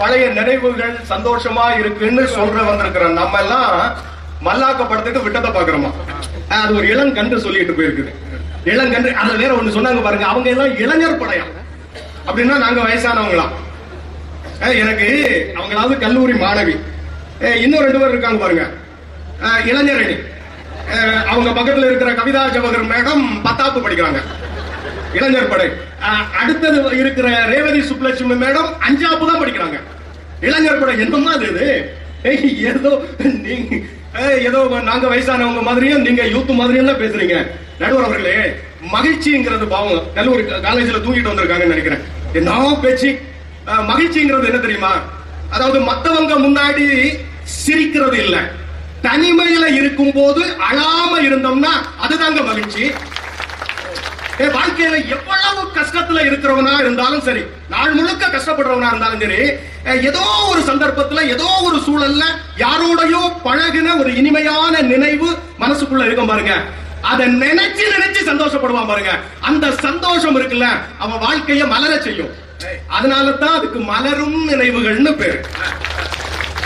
பழைய நினைவுகள் சந்தோஷமா இருக்குன்னு சொல்ற வந்திருக்கிற நம்ம எல்லாம் மல்லாக்க படத்துக்கு விட்டத்தை பாக்குறோமா? அது ஒரு இளங்கன்று சொல்லிட்டு போயிருக்குது. இளங்கன்று அதுல வேற ஒண்ணு சொன்னாங்க பாருங்க, அவங்க எல்லாம் இளைஞர் படையம் அப்படின்னா நாங்க வயசானவங்களாம். எனக்கு அவங்களாவது கல்லூரி மாணவி, இன்னும் 2 பேர் இருக்காங்க பாருங்க இளைஞரணி. அவங்க பக்கத்துல இருக்கிற கவிதா ஜவஹர் மேடம் 10ஆப்பு படிக்கிறாங்க, இளைஞர் படை. அடுத்தது இருக்கிற ரேவதி சுப்லட்சுமி மேடம் 5ஆப்பு தான் படிக்கிறாங்க, இளைஞர் படை. என்னமா இது? ஏதோ நீங்க ஏதோ நாங்க வயசானவங்க மாதிரியும் நீங்க யூத் மாதிரியும் தான் பேசுறீங்க. நடுவர் அவர்களே, மகிழ்ச்சிங்கிறது பாவம் கல்லூரி காலேஜ்ல தூங்கிட்டு வந்திருக்காங்கன்னு நினைக்கிறேன். என்ன பேச்சு? மகிழ்ச்சிங்கிறது என்ன தெரியுமா? அதாவது மத்தவங்க முன்னாடி சிரிக்கிறது இல்ல, தனிமையில இருக்கும் போது அழாம இருந்தோம்னா அதுதாங்க மகிழ்ச்சி. வாழ்க்கையில எவ்வளவு கஷ்டத்துல இருக்கிறவனா இருந்தாலும் சரி, நாள் முழுக்க கஷ்டப்படுறவனா இருந்தாலும் சரி, ஏதோ ஒரு சந்தர்ப்பத்துல ஏதோ ஒரு சூழல்ல யாரோடையோ பழகின ஒரு இனிமையான நினைவு மனசுக்குள்ள இருக்கும் பாருங்க, அதை நினைச்சு நினைச்சு சந்தோஷப்படுவான் பாருங்க. அந்த சந்தோஷம் இருக்குல்ல, அவன் வாழ்க்கைய மலர செய்யும். அதனால தான் அதுக்கு மலரும் நினைவுகள்னு பேரு.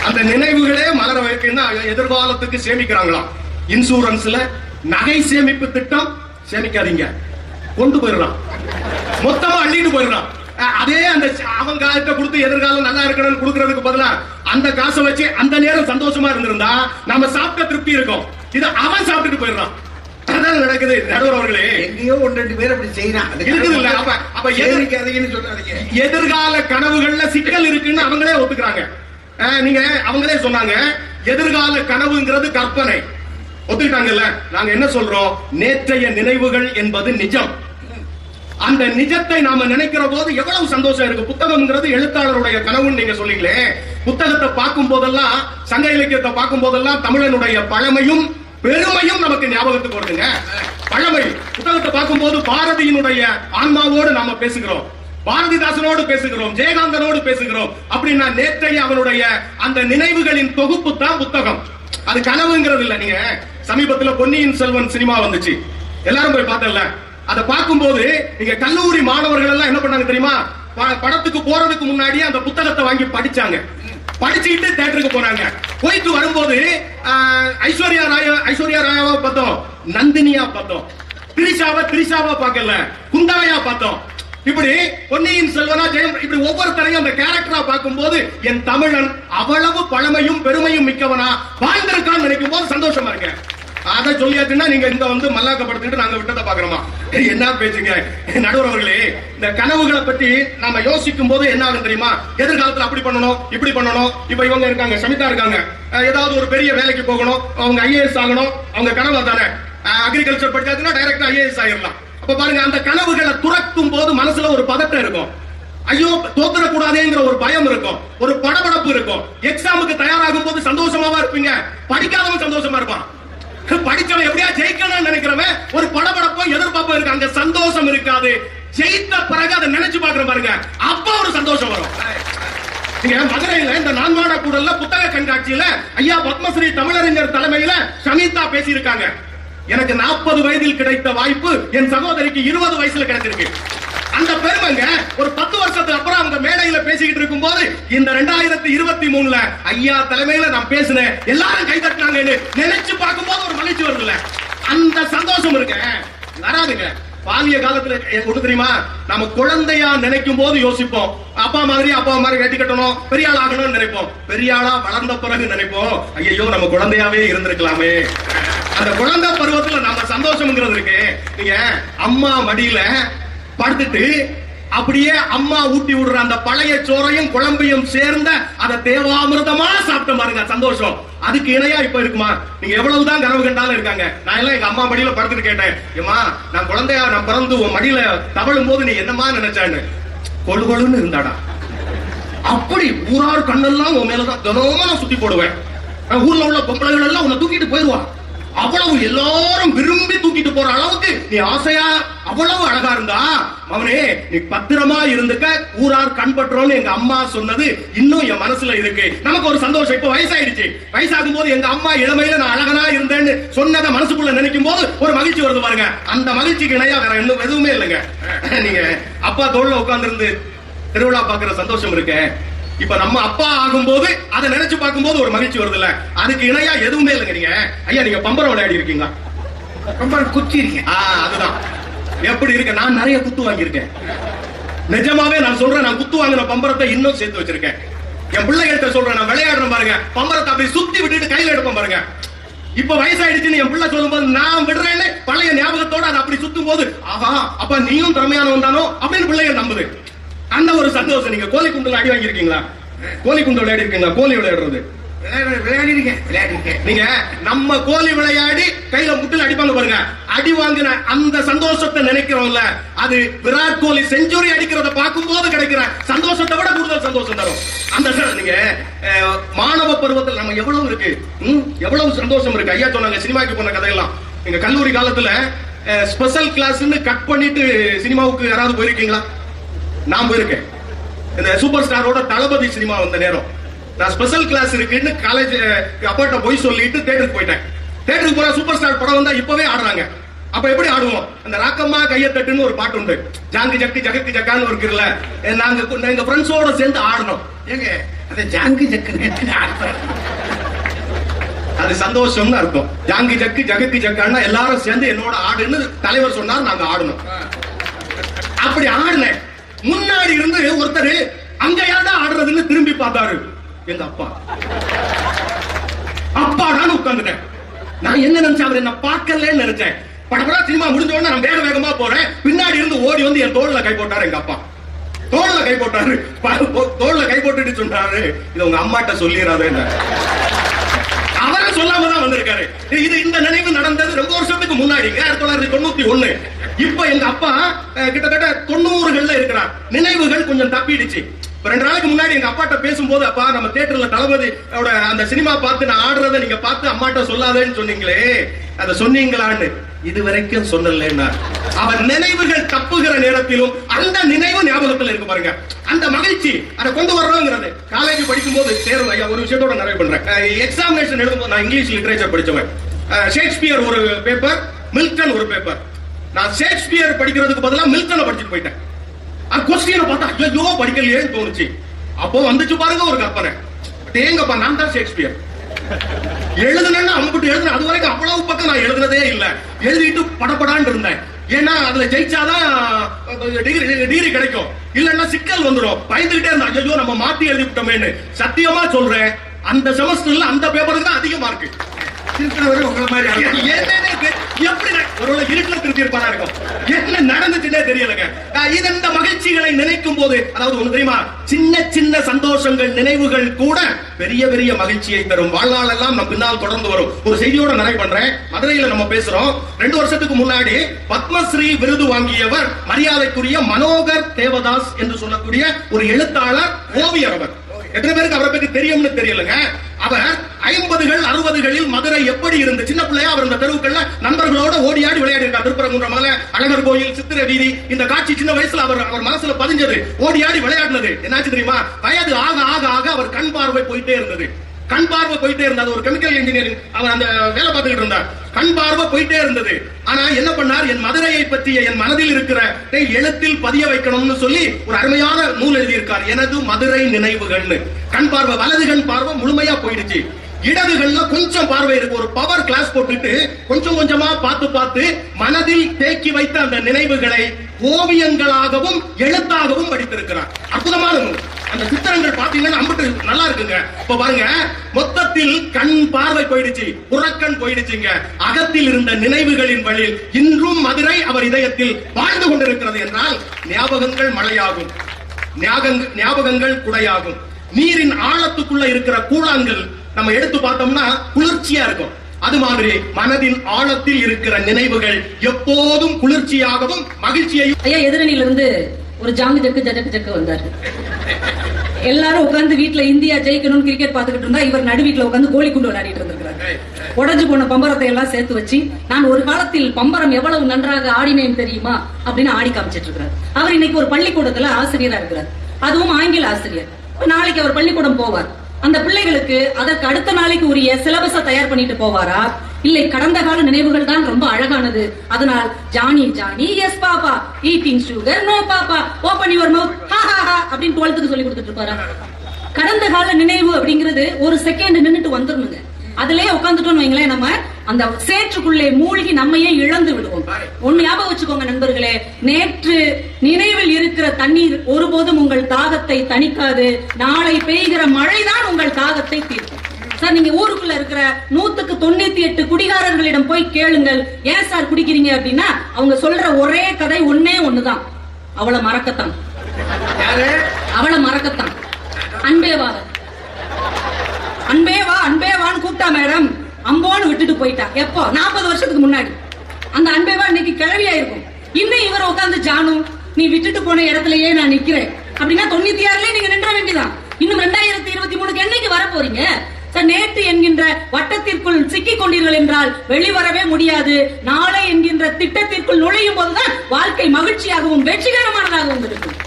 அந்த நினைவுகளே மலர வைக்கணும்னா எதிர்காலத்துக்கு சேமிக்கிறாங்களாம். இன்சூரன்ஸ்ல நகை சேமிப்பு திட்டம் சேமிக்காதீங்க, கொண்டு போயிடுறான், மொத்தமா அள்ளிட்டு போயிடுறான். அதே அந்த அவங்க கொடுத்து எதிர்காலம் நல்லா இருக்கணும்னு கொடுக்கறதுக்கு பதிலா அந்த காசை வச்சு அந்த நேரம் சந்தோஷமா இருந்திருந்தா நம்ம சாப்பிட்ட திருப்தி இருக்கும். இது அவன் சாப்பிட்டுட்டு போயிடுறான். அதான் நடக்குது. நடுவர் அவர்களே, எங்கேயோ 1-2 பேர் அப்படி செய்யறான். அப்ப எதிர்கால கனவுகள்ல சிக்கல் இருக்குன்னு அவங்களே ஒத்துக்கிறாங்க. நீங்க அவங்களே சொன்னாங்க எதிர்கால கனவுங்கிறது கற்பனை, ஒத்துக்கிட்டாங்கல்ல. நாங்க என்ன சொல்றோம்? நேற்றைய நினைவுகள் என்பது நிஜம். அந்த நிஜத்தை நாம நினைக்கிற போது எவ்வளவு சந்தோஷம் இருக்கு. புத்தகம்ங்கிறது எழுத்தாளருடைய கனவுன்னு நீங்க சொல்லிங்களே. புத்தகத்தை பார்க்கும் போதெல்லாம், சங்க இலக்கியத்தை பார்க்கும் போதெல்லாம் தமிழனுடைய பழமையும் பெருமையும் நமக்கு ஞாபகத்துக்கு வருதுங்க. பழமை புத்தகத்தை பார்க்கும் போது பாரதியினுடைய ஆன்மாவோடு நாம பேசுகிறோம், பாரதிதாசனோடு பேசுகிறோம், ஜெயகாந்தனோடு பேசுகிறோம். அப்படின்னா நேற்றைய அவனுடைய அந்த நினைவுகளின் தொகுப்பு தான் புத்தகம். அது கனவுங்கிறது இல்ல. நீங்க சமீபத்துல பொன்னியின் செல்வன் சினிமா வந்துச்சு, எல்லாரும் போய் பார்த்தல. அதை பார்க்கும்போது நீங்க கல்லூரி மாணவர்கள் எல்லாம் என்ன பண்ணாங்க தெரியுமா? படத்துக்கு போறதுக்கு முன்னாடியே அந்த புத்தகத்தை வாங்கி படிச்சாங்க, படிச்சுட்டு தியேட்டருக்கு போனாங்க. போயிட்டு வரும்போது ஐஸ்வர்யா ராயாவா பார்த்தோம், நந்தினியா பார்த்தோம், திரிஷாவா பார்க்கல, குந்தாயா பார்த்தோம். இப்படி பொன்னியின் செல்வனா ஜெயம், இப்படி ஒவ்வொருத்தரையும் அந்த கேரக்டரா பார்க்கும் போது என் தமிழன் அவ்வளவு பழமையும் பெருமையும் மிக்கவனா வாழ்ந்திருக்கான்னு நினைக்கும் போது சந்தோஷமா இருக்கு. அதை சொல்லியாச்சுன்னா நீங்க இந்த வந்து மல்லாக்கப்படுத்திட்டு நாங்க விட்டதை பாக்குறோமா? என்ன பேசுங்க நடுவர் அவர்களே. இந்த கனவுகளை பத்தி நாம யோசிக்கும் போது என்ன ஆகும் தெரியுமா? எதிர்காலத்துல அப்படி பண்ணணும், இப்படி பண்ணணும். இப்ப இவங்க இருக்காங்க, சமிதா இருக்காங்க, ஏதாவது ஒரு பெரிய வேலைக்கு போகணும், அவங்க ஐஏஎஸ் ஆகணும். அவங்க கனவு தானே, அக்ரிகல்ச்சர் படிச்சாச்சுன்னா டைரக்டா ஐஏஎஸ் ஆகிடலாம். அப்ப பாருங்க, அந்த கனவுகளை துறக்கும் போது மனசுல ஒரு பதட்டம் இருக்கும். ஐயோ தோத்துறக்கூடாதுங்கிற ஒரு பயம் இருக்கும், ஒரு படபடப்பு இருக்கும். எக்ஸாமுக்கு தயாராகும் போது சந்தோஷமாவா இருப்பீங்க, படிக்காதவன் சந்தோஷமா இருப்பான். படிச்சவன் எப்படியா ஜெயிக்கணும்னு நினைக்கிறவன் ஒரு படபடப்பும் எதிர்பார்ப்பும் இருக்கு. அங்க சந்தோஷம் இருக்காது. ஜெயித்த பிறகு அதை நினைச்சு பாக்குற பாருங்க, அப்ப ஒரு சந்தோஷம் வரும். நீங்க மதுரையில இந்த நான்மாட கூடல்ல புத்தக கண்காட்சியில ஐயா பத்மஸ்ரீ தமிழறிஞர் தலைமையில சமிதா பேசியிருக்காங்க. எனக்கு 40 வயதில் கிடைத்த வாய்ப்பு என் சகோதரிக்கு 20 வயசுல கிடைச்சிருக்கு. அந்த பெருமைங்க ஒரு 10 வருஷத்துக்கு அப்புறம் அந்த மேடையில பேசிக்கிட்டு இருக்கும் போது இந்த 2023ல ஐயா தலைமையில நான் பேசினேன், எல்லாரும் கை தட்டினாங்கன்னு நினைச்சு பார்க்கும் போது ஒரு மகிழ்ச்சி வருதுல்ல, அந்த சந்தோஷம் இருக்கு. வராதுங்க. பாலிய காலத்துல ஒண்ணு தெரியுமா? நம்ம குழந்தையா நினைக்கும் போது யோசிப்போம், அப்பா மாதிரி வெட்டி கட்டணும், பெரிய ஆள் ஆகணும்னு நினைப்போம். பெரிய ஆளா வளர்ந்த பிறகு நினைப்போம், ஐயோ நம்ம குழந்தையாவே இருந்திருக்கலாமே. அந்த குழந்தை பருவத்துல நம்ம சந்தோஷம்ங்கிறது இருக்கு. நீங்க அம்மா மடியில படுத்துட்டு அப்படியே அம்மா ஊட்டி விடுற அந்த பழைய சோறையும் குழம்பையும் சேர்ந்த அதை தேவாமிர்தமா சாப்பிட்ட பாருங்க, சந்தோஷம். அதுக்கு இணையா இப்ப இருக்குமா? நீங்க எவ்வளவுதான் கனவு கண்டாலும் இருக்காங்க. நான் எல்லாம் எங்க அம்மா மடியில படுத்துட்டு கேட்டேன், ஏமா நான் குழந்தையா நான் பிறந்து உன் மடியில தவழும் போது நீ என்னமா நினைச்சான்னு. கொழுகொழுன்னு இருந்தாடா. அப்படி ஊரார் கண்ணெல்லாம் உன் மேலதான் தினமும் நான் சுத்தி போடுவேன். ஊர்ல உள்ள பொம்பளைகள் எல்லாம் உன்னை தூக்கிட்டு போயிருவான். அவ்வளவு எல்லாரும் விரும்பி தூக்கிட்டு போற அளவுக்கு நீ ஆசையா அவ்வளவு அழகா இருந்தா, அவனே நீ பத்திரமா இருந்துக்க, ஊரார் கண்பற்றோன்னு எங்க அம்மா சொன்னது இன்னும் என் மனசுல இருக்கு. நமக்கு ஒரு சந்தோஷம். இப்ப வயசாயிடுச்சு, வயசாகும் போது எங்க அம்மா இளமையில நான் அழகனா இருந்தேன்னு சொன்னதை மனசுக்குள்ள நினைக்கும் போது ஒரு மகிழ்ச்சி வருது பாருங்க. அந்த மகிழ்ச்சிக்கு இணையா வேற எதுவுமே இல்லைங்க. நீங்க அப்பா தோல்ல உட்கார்ந்து இருந்து திருவிழா பாக்குற சந்தோஷம் இருக்கு, இப்ப நம்ம அப்பா ஆகும்போது அதை நினைச்சு பார்க்கும்போது ஒரு மகிழ்ச்சி வருது இல்ல, அதுக்கு இணையா எதுவுமே இல்லைங்க. நீங்க ஐயா நீங்க பம்பரம் விளையாடி இருக்கீங்களா? பம்பரம் குத்தி இருக்கேன். அதுதான் எப்படி இருக்கு. நான் நிறைய குத்து வாங்கியிருக்கேன். நிஜமாவே நான் சொல்றேன், நான் குத்து வாங்கின பம்பரத்தை இன்னும் சேர்த்து வச்சிருக்கேன். என் பிள்ளைகிட்ட சொல்றேன், நான் விளையாடுறேன் பாருங்க, பம்பரத்தை அப்படி சுத்தி விட்டுட்டு கையில எடுப்பேன் பாருங்க. இப்ப வயசாயிடுச்சுன்னு என் பிள்ளை சொல்லும் போது நான் விடுறேன்னு பழைய ஞாபகத்தோட அதை அப்படி சுத்தும் போது, ஆஹா அப்ப நீயும் திறமையானவன் தானோ அப்படின்னு பிள்ளைகள் நம்புது. அந்த ஒரு சந்தோஷம். நீங்க கோழி குண்டுல அடி வாங்கியிருக்கீங்களா? கோழி குண்டு விளையாடி இருக்கீங்களா? கோழி விளையாடுறது விளையாடி இருக்கேன். நீங்க நம்ம கோழி விளையாடி கையில முட்டில் அடிப்பாங்க பாருங்க, அடி வாங்கின அந்த சந்தோஷத்தை நினைக்கிறோம்ல, அது விராட் கோலி செஞ்சுரி அடிக்கிறத பார்க்கும் போது கிடைக்கிற சந்தோஷத்தை விட கூடுதல் சந்தோஷம் தரும். அந்த நீங்க மாணவ பருவத்தில் நம்ம எவ்வளவு இருக்கு, எவ்வளவு சந்தோஷம் இருக்கு. ஐயா சொன்னாங்க சினிமாக்கு போன கதையெல்லாம். எங்க கல்லூரி காலத்துல ஸ்பெஷல் கிளாஸ்ன்னு கட் பண்ணிட்டு சினிமாவுக்கு யாராவது போயிருக்கீங்களா? நான் போயிருக்கேன். இந்த சூப்பர் ஸ்டாரோட தளபதி சினிமா வந்த நேரம் நான் ஸ்பெஷல் கிளாஸ் இருக்குன்னு காலேஜ் அப்பாட்ட போய் சொல்லிட்டு தேட்டருக்கு போயிட்டேன். தேட்டருக்கு போற சூப்பர் ஸ்டார் படம் வந்தா இப்பவே ஆடுறாங்க. அப்ப எப்படி ஆடுவோம்? அந்த ராக்கம்மா கைய தட்டுன்னு ஒரு பாட்டு உண்டு, ஜாங்கு ஜக்கு ஜகக்கு ஜக்கான்னு இருக்குல்ல, நாங்க எங்க ஃப்ரெண்ட்ஸோட சேர்ந்து ஆடணும். ஏங்க அந்த ஜாங்கு ஜக்கு அது சந்தோஷம்னு அர்த்தம். ஜாங்கு ஜக்கு ஜகக்கு ஜக்கான்னா எல்லாரும் சேர்ந்து என்னோட ஆடுன்னு தலைவர் சொன்னார், நாங்க ஆடணும். அப்படி ஆடினேன். முன்னாடி இருந்து ஒருத்தர் அங்க யாரா ஆடுறதுன்னு திரும்பி பார்த்தாரு. எங்க அப்பா. அப்பாடான்னு உட்கார்ந்துட்டேன். நான் என்ன நினைச்சேன், அவர் என்ன பார்க்கலன்னு நினைச்சேன். படப்படா சினிமா முடிஞ்ச உடனே நான் வேக வேகமா போறேன். பின்னாடி இருந்து ஓடி வந்து என் தோல்ல கை போட்டாரு. எங்க அப்பா தோல்ல கை போட்டாரு. தோல்ல கை போட்டுட்டு சொன்னாரு, இது உங்க அம்மாட்ட சொல்லிடாத. அவரை சொல்லாம தான் வந்திருக்காரு. இது இந்த நினைவு நடந்தது 2 வருஷத்துக்கு முன்னாடி 1991. இப்ப எங்க அப்பா கிட்டத்தட்ட 90கள்ல இருக்கிறார். நினைவுகள் கொஞ்சம் தப்பிடுச்சு. 2 நாளைக்கு முன்னாடி எங்க அப்பாட்ட பேசும்போது, அப்பா நம்ம தியேட்டர்ல தளபதி அந்த சினிமா பார்த்து நான் ஆடுறத நீங்க பார்த்து அம்மாட்ட சொல்லாதேன்னு சொன்னீங்களே, அதை சொன்னீங்களான்னு. இது வரைக்கும் சொன்னல. அவர் நினைவுகள் தப்புகிற நேரத்திலும் அந்த நினைவு ஞாபகத்தில் இருக்கு பாருங்க. அந்த மகிழ்ச்சி அதை கொண்டு வரணுங்கிறது. காலேஜ் படிக்கும் போது தேர்வு, ஐயா ஒரு விஷயத்தோட நிறைவு பண்றேன். எக்ஸாமினேஷன் எழுதும்போது நான் இங்கிலீஷ் லிட்டரேச்சர் படிச்சவன். ஷேக்ஸ்பியர் ஒரு பேப்பர், மில்டன் ஒரு பேப்பர். நான் ஷேக்ஸ்பியர் படிக்கிறதுக்கு பதிலா மில்டனை படிச்சுட்டு போயிட்டேன். கொஸ்டினை பார்த்தா ஐயோ படிக்கலையேன்னு தோணுச்சு. அப்போ வந்துச்சு பாருங்க ஒரு கற்பனை, தேங்கப்பா நான் தான் ஷேக்ஸ்பியர் எழுதுனேன்னு அம்பிட்டு எழுதுனேன். அது வரைக்கும் அவ்வளவு பக்கம் நான் எழுதுனதே இல்ல. எழுதிட்டு படப்படான்னு இருந்தேன். ஏன்னா அதுல ஜெயிச்சாதான் டிகிரி கிடைக்கும், இல்லன்னா சிக்கல் வந்துடும். பயந்துகிட்டே இருந்தா ஐயோ நம்ம மாத்தி எழுதி விட்டோமேன்னு. சத்தியமா சொல்றேன், அந்த செமஸ்டர்ல அந்த பேப்பருக்கு தான் அதிக மார்க். என்ன நடந்துச்சுன்னே தெரியலங்க. இந்த மகிழ்ச்சிகளை நினைக்கும் போது, அதாவது ஒண்ணு தெரியுமா, சின்ன சின்ன சந்தோஷங்கள் நினைவுகள் கூட பெரிய பெரிய மகிழ்ச்சியை தரும். வாழ்நாள் எல்லாம் நம்ம பின்னால் தொடர்ந்து வரும். ஒரு செய்தியோட நிறைவு பண்றேன். மதுரையில நம்ம பேசுறோம். 2 வருஷத்துக்கு முன்னாடி பத்மஸ்ரீ விருது வாங்கியவர் மரியாதைக்குரிய மனோகர் தேவதாஸ் என்று சொல்லக்கூடிய ஒரு எழுத்தாளர், ஓவியர். அவர் எத்தனை பேருக்கு அவரை பற்றி தெரியும்னு தெரியலங்க. அவர் 50கள் 60களில் மதுரை எப்படி இருந்து சின்ன பிள்ளையா அவர் இந்த தெருவுக்கள்ல நண்பர்களோட ஓடியாடி விளையாடி இருக்கார். திருப்பரங்குன்ற மலை, அழகர் கோயில், சித்திர வீதி, இந்த காட்சி சின்ன வயசுல அவர் மனசுல பதிஞ்சது. ஓடியாடி விளையாடினது என்னாச்சு தெரியுமா, வயது ஆக ஆக ஆக அவர் கண் பார்வை போயிட்டே இருந்தது. கண் பார்வை போயிட்டே இருந்தது. ஒரு கெமிக்கல் இன்ஜினியரிங் அவர் அந்த வேலை பார்த்துக்கிட்டு இருந்தார். கண் பார்வை போயிட்டே இருந்தது. ஆனா என்ன பண்ணார், என் மதுரையை பற்றிய என் மனதில் இருக்கிற எழுத்தில் பதிய வைக்கணும்னு சொல்லி ஒரு அருமையான நூல் எழுதியிருக்கார், எனது மதுரை நினைவுகள்னு. கண் பார்வை, வலது கண் பார்வை முழுமையா போயிடுச்சு. இடதுகள்ல கொஞ்சம் பார்வை இருக்கு. ஒரு பவர் கிளாஸ் போட்டுட்டு கொஞ்சம் கொஞ்சமா பார்த்து பார்த்து மனதில் தேக்கி வைத்த அந்த நினைவுகளை ஓவியங்களாகவும் எழுத்தாகவும் படித்திருக்கிறார். அற்புதமான நூல். அந்த சித்திரங்கள் பாத்தீங்கன்னா அம்பட்டு நல்லா இருக்குங்க. இப்ப பாருங்க, மொத்தத்தில் கண் பார்வை போயிடுச்சு, புறக்கண் போயிடுச்சுங்க. அகத்தில் இருந்த நினைவுகளின் வழியில் இன்றும் மதுரை அவர் இதயத்தில் வாழ்ந்து கொண்டிருக்கிறது என்றால், ஞாபகங்கள் மழையாகும், ஞாபகங்கள் குடையாகும். நீரின் ஆழத்துக்குள்ள இருக்கிற கூழாங்கல் நம்ம எடுத்து பார்த்தோம்னா குளிர்ச்சியா இருக்கும். அது மாதிரி மனதின் ஆழத்தில் இருக்கிற நினைவுகள் எப்போதும் குளிர்ச்சியாகவும் மகிழ்ச்சியையும். ஐயா எதிரணியில இருந்து ஒரு ஜாங்கு ஜக்கு ஜக்கு ஜக்கு வந்தாரு. எல்லாரும் உட்கார்ந்து வீட்டுல இந்தியா ஜெயிக்கணும்னு கிரிக்கெட் பாத்துக்கிட்டு இருந்தா, இவர் நடு வீட்டுல உட்கார்ந்து கோழி குண்டு விளையாடிட்டு இருந்திருக்கிறார். உடஞ்சு போன பம்பரத்தை எல்லாம் சேர்த்து வச்சு, நான் ஒரு காலத்தில் பம்பரம் எவ்வளவு நன்றாக ஆடினேன் தெரியுமா அப்படின்னு ஆடி காமிச்சிட்டு இருக்கிறார். அவர் இன்னைக்கு ஒரு பள்ளிக்கூடத்துல ஆசிரியரா இருக்கிறார், அதுவும் ஆங்கில ஆசிரியர். நாளைக்கு அவர் பள்ளிக்கூடம் போவார். அந்த பிள்ளைகளுக்கு அதற்கு அடுத்த நாளைக்கு உரிய சிலபஸை தயார் பண்ணிட்டு போவாரா, இல்லை கடந்த கால நினைவுகள் தான் ரொம்ப அழகானது, அதனால் Johnny Johnny yes papa, eating sugar no papa, open your mouth ha ha ஹா அப்படின்னு 12க்கு சொல்லி கொடுத்துட்டு இருப்பாரா? எதிர்கால நினைவு அப்படிங்கிறது ஒரு செகண்ட் நின்னுட்டு வந்துடணுங்க. அதுலயே உட்காந்துட்டோம்னு வைங்களேன், நம்ம அந்த சேற்றுக்குள்ளே மூழ்கி நம்மையே இழந்து விடுவோம். ஒன்னு ஞாபகம் வச்சுக்கோங்க நண்பர்களே, நேற்று நினைவில் இருக்கிற தண்ணீர் ஒருபோதும் உங்கள் தாகத்தை தணிக்காது. நாளை பெய்கிற மழைதான் உங்கள் தாகத்தை தீர்க்கும். சார், நீங்க ஊருக்குள்ள இருக்கிற 198 குடிகாரர்களிடம் போய் கேளுங்கள், ஏன் சார் குடிக்கிறீங்க அப்படின்னா அவங்க சொல்ற ஒரே கதை ஒன்னே ஒண்ணுதான், அவளை மறக்கத்தான். அவளை மறக்கத்தான். அன்பேவா அன்பேவா அன்பேவான்னு கூப்பிட்டா மேடம், அம்போன்னு விட்டுட்டு போயிட்டா. எப்போ? 40 வருஷத்துக்கு முன்னாடி. அந்த அன்பேவா இன்னைக்கு கிளவியா இருக்கும். இன்னும் இவர் உட்காந்து, ஜானு நீ விட்டுட்டு போன இடத்துலயே நான் நிக்கிறேன் அப்படின்னா 96லயே நீங்க நின்ற வேண்டியதான். இன்னும் 2023 என்னைக்கு வர போறீங்க? நேற்று என்கின்ற வட்டத்திற்குள் சிக்கிக் கொண்டீர்கள் என்றால் வெளிவரவே முடியாது. நாளை என்கின்ற திட்டத்திற்குள் நுழையும் போதுதான் வாழ்க்கை மகிழ்ச்சியாகவும் வெற்றிகரமானதாகவும் இருக்கும்.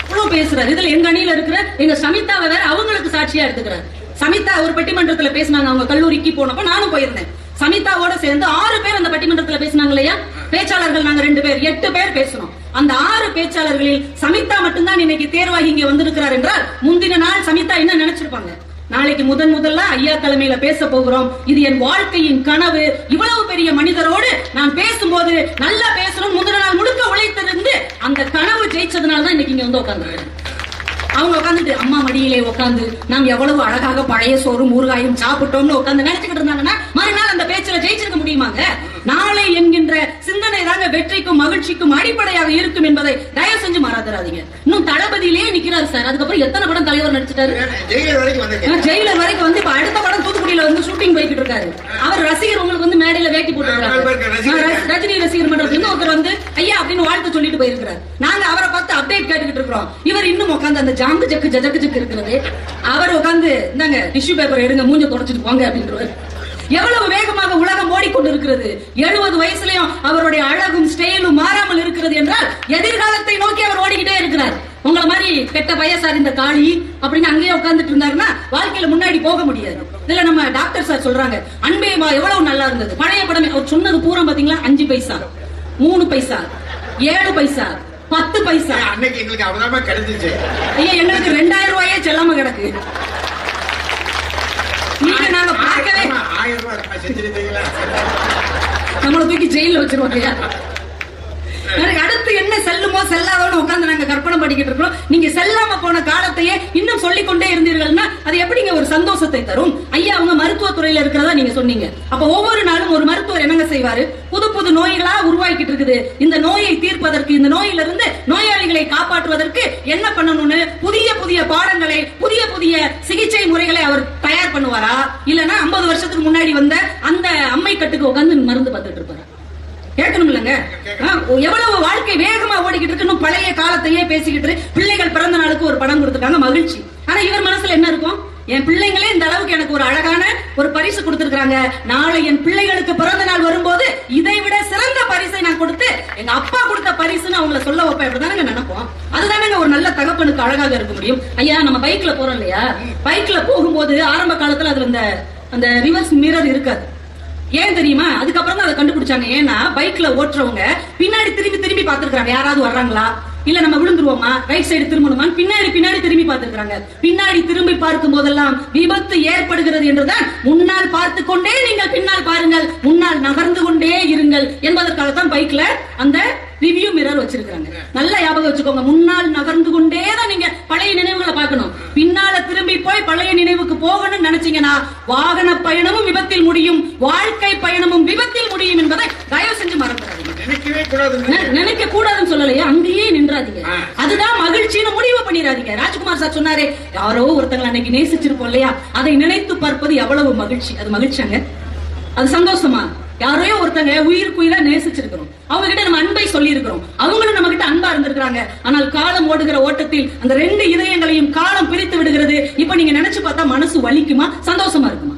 இவ்வளவு பேசுறாரு. இதுல எங்க அணியில இருக்கிற எங்க சமிதாவை வேற அவங்களுக்கு சாட்சியா எடுத்துக்கிறார். சமிதா ஒரு பட்டிமன்றத்துல பேசினாங்க, அவங்க கல்லூரிக்கு போனப்ப நானும் போயிருந்தேன். சமிதாவோட சேர்ந்து 6 பேர் அந்த பட்டிமன்றத்துல பேசினாங்க இல்லையா? பேச்சாளர்கள் நாங்க 2 பேர், 8 பேர் பேசணும். அந்த 6 பேச்சாளர்களில் சமிதா மட்டும்தான் இன்னைக்கு தேர்வாகி இங்க வந்திருக்கிறார் என்றால், முந்தின நாள் சமிதா என்ன நினைச்சிருப்பாங்க? நாளைக்கு முதல்ல ஐயா தலைமையில பேச போகிறோம், இது என் வாழ்க்கையின் கனவு, இவ்வளவு பெரிய மனிதரோடு நான் பேசும்போது நல்லா பேசணும், முந்தின நாள் முழுக்க உழைத்திருந்து அந்த கனவு ஜெயிச்சதுனால தான் இன்னைக்கு இங்க வந்து உட்கார்ந்து அவங்க உட்காந்துட்டு அம்மா மடியிலே உட்காந்து நாம் எவ்வளவு அழகாக பழைய சோறும் ஊறுகாயும் சாப்பிட்டோம்னு உட்காந்து நினைச்சுக்கிட்டு இருந்தாங்கன்னா மறுநாள் அந்த பேச்சுல ஜெயிச்சிருக்க முடியுமாங்க? நாளை என்கின்ற சிந்தனை தாங்க வெற்றிக்கும் மகிழ்ச்சிக்கும் அடிப்படையாக இருக்கும் என்பதை தயவு செஞ்சு மறந்துடாதீங்க. இன்னும் தளபதியிலேயே நிக்கிறாரு சார். அதுக்கப்புறம் எத்தனை படம் தலைவர் நடிச்சிட்டாரு? ஜெயிலர் வரைக்கும் வந்து இப்ப அடுத்த படம் தூத்துக்குடியில வந்து ஷூட்டிங் போய்கிட்டு இருக்காரு. அவர் ரசிகர் உங்களுக்கு வந்து மேடையில வேட்டி போட்டுருக்காரு. ரஜினி ரசிகர் மன்றத்துல ஒருத்தர் வந்து ஐயா அப்படின்னு வாழ்த்து சொல்லிட்டு போயிருக்கிறார். நாங்க அவரை பார்த்து அப்டேட் கேட்டுக்கிட்டு இருக்கிறோம். இவர் இன்னும் உட்காந்து அந்த ஜாங்கு ஜக்கு ஜக்கு ஜக்கு இருக்கிறது. அவர் உட்காந்து இந்தாங்க டிஷ்யூ பேப்பர் எடுங்க, மூஞ்ச தொடச்சிட்டு போங்க அப்படின்றாரு. எவ்வளவு வேகமாக உலகம் ஓடிக்கொண்டு இருக்கிறது. 70 வயசுலயும் அவருடைய அழகும் ஸ்டைலும் மாறாமல் இருக்கிறது என்றால் எதிர்காலத்தை நோக்கி அவர் ஓடிக்கிட்டே இருக்கிறார். உங்களை மாதிரி கெட்ட வயசார் இந்த காளி அப்படின்னு அங்கேயே உட்கார்ந்துட்டு இருந்தாருன்னா வாழ்க்கையில முன்னாடி போக முடியாது. இதுல நம்ம டாக்டர் சார் சொல்றாங்க, அன்பேவா எவ்வளவு நல்லா இருந்தது. பழைய படமே அவர் சொன்னது பூரா பாத்தீங்களா, 5 பைசா, 3 பைசா, 7 பைசா, 10 பைசா. அன்னைக்கு எங்களுக்கு அவ்வளவுதான் கிடைச்சிச்சு. ஐயா, எங்களுக்கு 2000 ரூபாயே செல்லாம கிடக்கு. நீங்க நாங்க பார்க்கவே 1000 ரூபாய் செஞ்சிருந்தீங்களா? நம்மள தூக்கி ஜெயில வச்சிருவாங்க. எனக்கு அடுத்து என்ன செல்லுமோ செல்லாதோன்னு உட்கார்ந்து நாங்க கற்பனை பண்ணிக்கிட்டு இருக்கோம். நீங்க செல்லாம போன காலத்தையே இன்னும் சொல்லிக்கொண்டே இருந்தீர்கள்னா அது எப்படிங்க ஒரு சந்தோஷத்தை தரும்? ஐயா அவங்க மருத்துவத்துறையில இருக்கிறதா நீங்க சொன்னீங்க. அப்ப ஒவ்வொரு நாளும் ஒரு மருத்துவர் என்னங்க செய்வாரு? புது புது நோய்களா உருவாக்கிட்டு இருக்குது. இந்த நோயை தீர்ப்பதற்கு, இந்த நோயிலிருந்து நோயாளிகளை காப்பாற்றுவதற்கு என்ன பண்ணணும்னு புதிய புதிய பாடங்களை, புதிய புதிய சிகிச்சை முறைகளை அவர் தயார் பண்ணுவாரா? இல்லன்னா 50 வருஷத்துக்கு முன்னாடி வந்த அந்த அம்மை கட்டுக்கு உட்கார்ந்து மருந்து பார்த்துட்டு இருப்பாரு? கேட்கணும் இல்லங்க. எவ்வளவு வாழ்க்கை வேகமா ஓடிக்கிட்டு இருக்கு. இன்னும் பழைய காலத்தையே பேசிக்கிட்டு பிள்ளைகள் பிறந்த நாளுக்கு ஒரு படம் கொடுத்துட்டாங்க, மகிழ்ச்சி. ஆனா இவர் மனசுல என்ன இருக்கும்? என் பிள்ளைங்களே இந்த அளவுக்கு எனக்கு ஒரு அழகான ஒரு பரிசு கொடுத்திருக்காங்க, நாளை என் பிள்ளைகளுக்கு பிறந்த நாள் வரும்போது இதை விட சிறந்த பரிசை நான் கொடுத்து எங்க அப்பா கொடுத்த பரிசுன்னு அவங்கள சொல்ல வைப்பேன். அப்படிதானங்க நினைப்போம். அதுதானங்க ஒரு நல்ல தகப்பனுக்கு அழகாக இருக்க முடியும். ஐயா நம்ம பைக்ல போறோம் இல்லையா, பைக்ல போகும்போது ஆரம்ப காலத்துல அதுல அந்த ரிவர்ஸ் மிரர் இருக்காது. ஏன் தெரியுமா? அதுக்கப்புறம் தான் அதை கண்டுபிடிச்சாங்க. ஏன்னா பைக்ல ஓட்டுறவங்க பின்னாடி திரும்பி திரும்பி பாத்துருக்காங்க, யாராவது வர்றாங்களா, இல்ல நம்ம விழுந்துருவோமா, ரைட் சைடு திரும்பணுமா, பின்னாடி திரும்பி பார்த்திருக்காங்க. பின்னாடி திரும்பி பார்க்கும் போதெல்லாம் விபத்து ஏற்படுகிறது என்றுதான் முன்னால் பார்த்து கொண்டே நீங்கள் பின்னால் பாருங்கள், முன்னால் நகர்ந்து கொண்டே இருங்கள் என்பதற்காகத்தான் பைக்ல அந்த ரிவ்யூ மிரர் வச்சிருக்காங்க. நல்லா ஞாபகம் வச்சுக்கோங்க. முன்னால் நகர்ந்து கொண்டே தான் நீங்க பழைய நினைவுகளை பார்க்கணும். பின்னால திரும்பி போய் பழைய நினைவுக்கு போகணும்னு நினைச்சீங்கன்னா வாகன பயணமும் விபத்தில் முடியும், வாழ்க்கை பயணமும் விபத்தில் முடியும் என்பதை தயவு செஞ்சு மறந்துடாதீங்க. நினைக்க கூடாதுன்னு சொல்லலையா, அங்கேயே நின்றாதீங்க. அதுதான் மகிழ்ச்சின்னு முடிவு பண்ணிடாதீங்க. ராஜ்குமார் சார் சொன்னாரே, யாரோ ஒருத்தங்களை அன்னைக்கு நேசிச்சிருப்போம் இல்லையா, அதை நினைத்து பார்ப்பது எவ்வளவு மகிழ்ச்சி. அது மகிழ்ச்சியாங்க, அது சந்தோஷமா? யாரையோ ஒருத்தங்க உயிருக்குயிரா நேசிச்சிருக்கிறோம், அவங்க கிட்ட நம்ம அன்பை சொல்லி இருக்கிறோம், அவங்களும் நம்ம கிட்ட அன்பா இருந்திருக்காங்க. ஆனால் காலம் ஓடுகிற ஓட்டத்தில் அந்த 2 இதயங்களையும் காலம் பிரித்து விடுகிறது. இப்ப நீங்க நினைச்சு பார்த்தா மனசு வலிக்குமா, சந்தோஷமா இருக்குமா?